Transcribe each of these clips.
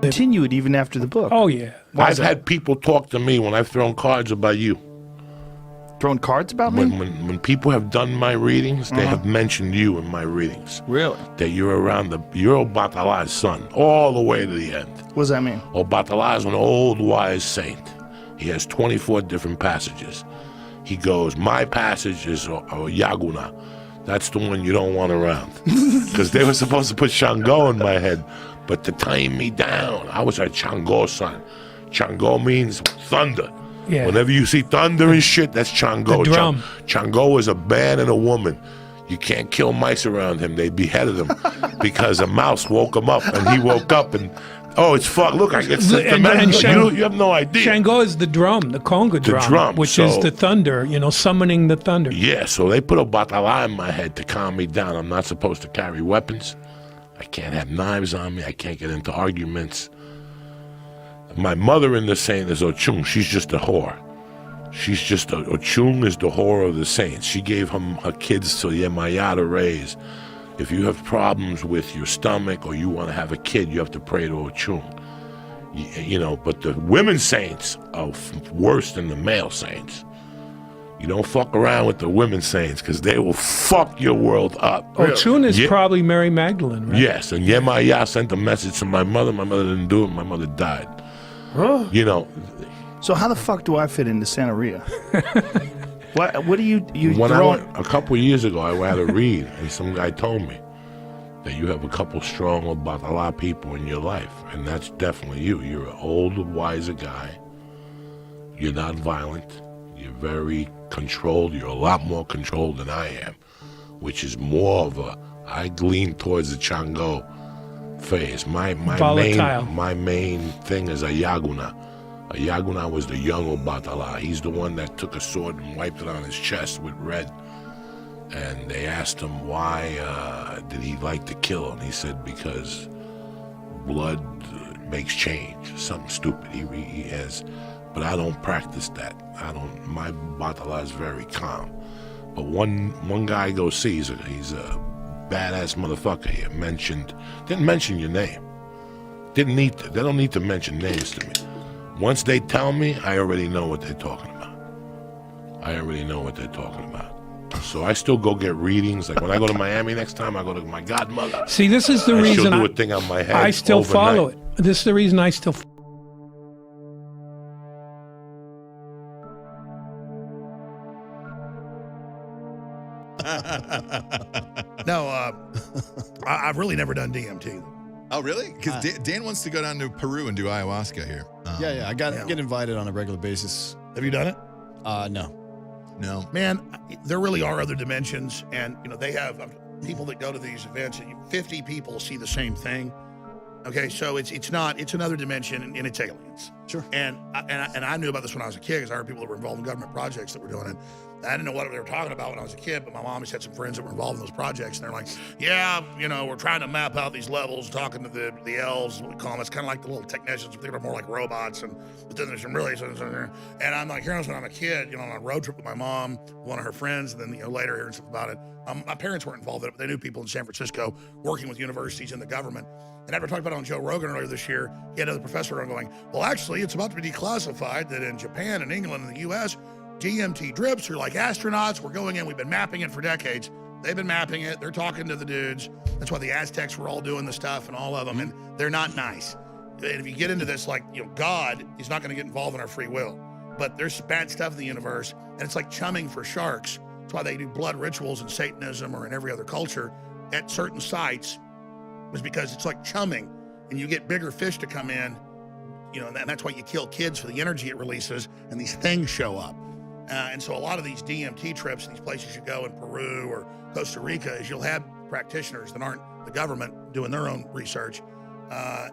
Continued even after the book. Oh, yeah. I've had people talk to me when I've thrown cards about you. Thrown cards about me? When people have done my readings, they have mentioned you in my readings. Really? That you're you're Obatalai's son, all the way to the end. What does that mean? Obatalai is an old wise saint. He has 24 different passages. He goes, my passage is Yaguna. That's the one you don't want around. Because they were supposed to put Shango in my head, but to tame me down, I was a Chango son. Chango means thunder. Yeah. Whenever you see thunder and shit, that's Chango. The drum. Chango is a man and a woman. You can't kill mice around him. They beheaded him because a mouse woke him up, and he woke up and, oh, it's fuck. Look, I get sentimental. You have no idea. Shango is the drum, the conga drum, which is the thunder, summoning the thunder. Yeah, so they put a Obatalai in my head to calm me down. I'm not supposed to carry weapons. I can't have knives on me. I can't get into arguments. My mother in the saint is Ochung. She's just a whore. She's just Ochung is the whore of the saints. She gave her kids to Yemaya to raise. If you have problems with your stomach or you want to have a kid, you have to pray to Ochung. But the women saints are worse than the male saints. You don't fuck around with the women saints because they will fuck your world up. Ochun is probably Mary Magdalene, right? Yes, and Yemaya sent a message to my mother. My mother didn't do it. My mother died. Huh? So how the fuck do I fit into Santeria? What do you a couple of years ago, I had a read, and some guy told me that you have a couple strong Obatalai people in your life, and that's definitely you. You're an old, wiser guy. You're not violent. You're very controlled. You're a lot more controlled than I am, which is more of I lean towards the Chango phase. My main thing is a Yaguna. A Yaguna was the young Obatalai. He's the one that took a sword and wiped it on his chest with red. And they asked him why did he like to kill him. He said because blood makes change. Something stupid. He has, but I don't practice that. My Obatalai is very calm. But one guy I go see, he's a badass motherfucker. He didn't mention your name. They don't need to mention names to me. Once they tell me, I already know what they're talking about. So I still go get readings. Like when I go to Miami next time, I go to my godmother. See, this is the reason she'll do a thing on my head. I still overnight. follow it. This is the reason I still. No, I've really never done DMT. Oh, really? Because Dan wants to go down to Peru and do ayahuasca here. Yeah. I get invited on a regular basis. Have you done it? No. Man, there really are other dimensions, and they have people that go to these events. 50 people see the same thing. Okay, so it's another dimension, and it's aliens. Sure. And I knew about this when I was a kid because I heard people that were involved in government projects that were doing it. I didn't know what they were talking about when I was a kid, but my mom just had some friends that were involved in those projects, and they're like, yeah, we're trying to map out these levels, talking to the elves, what we call them. It's kind of like the little technicians. They're more like robots, but then there's some really, and I'm like, hearing when I'm a kid, on a road trip with my mom, one of her friends, and then, later hearing stuff about it. My parents weren't involved in it, but they knew people in San Francisco working with universities and the government. And after I talked about it on Joe Rogan earlier this year, he had another professor on going, well, actually, it's about to be declassified that in Japan and England and the U.S., DMT drips are like astronauts. We're going in. We've been mapping it for decades. They've been mapping it. They're talking to the dudes. That's why the Aztecs were all doing the stuff and all of them. And they're not nice. And if you get into this, God is not going to get involved in our free will. But there's bad stuff in the universe. And it's like chumming for sharks. That's why they do blood rituals in Satanism or in every other culture at certain sites. Was because it's like chumming. And you get bigger fish to come in. And that's why you kill kids for the energy it releases. And these things show up. And so a lot of these DMT trips, these places you go in Peru or Costa Rica, is you'll have practitioners that aren't the government doing their own research.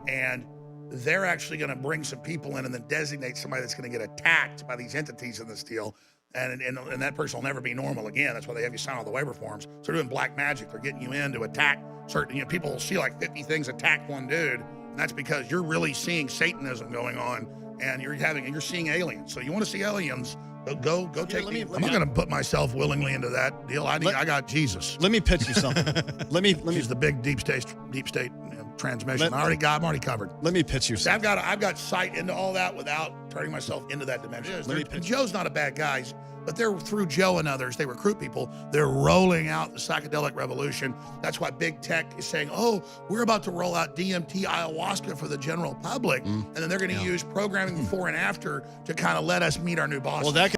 And they're actually going to bring some people in and then designate somebody that's going to get attacked by these entities in this deal. And that person will never be normal again. That's why they have you sign all the waiver forms. So they're doing black magic. They're getting you in to attack certain, people will see like 50 things attack one dude. And that's because you're really seeing Satanism going on, and you're seeing aliens. So you want to see aliens, go take me. I'm not going to put myself willingly into that deal. I got Jesus. Let me pitch you something. let me He's the big deep state transmission. I'm already covered. Let me pitch you something. I've got sight into all that without turning myself into that dimension. Joe's not a bad guy, but they're through Joe and others. They recruit people. They're rolling out the psychedelic revolution. That's why big tech is saying, "Oh, we're about to roll out DMT ayahuasca for the general public," and then they're going to use programming before and after to kind of let us meet our new bosses. Well, that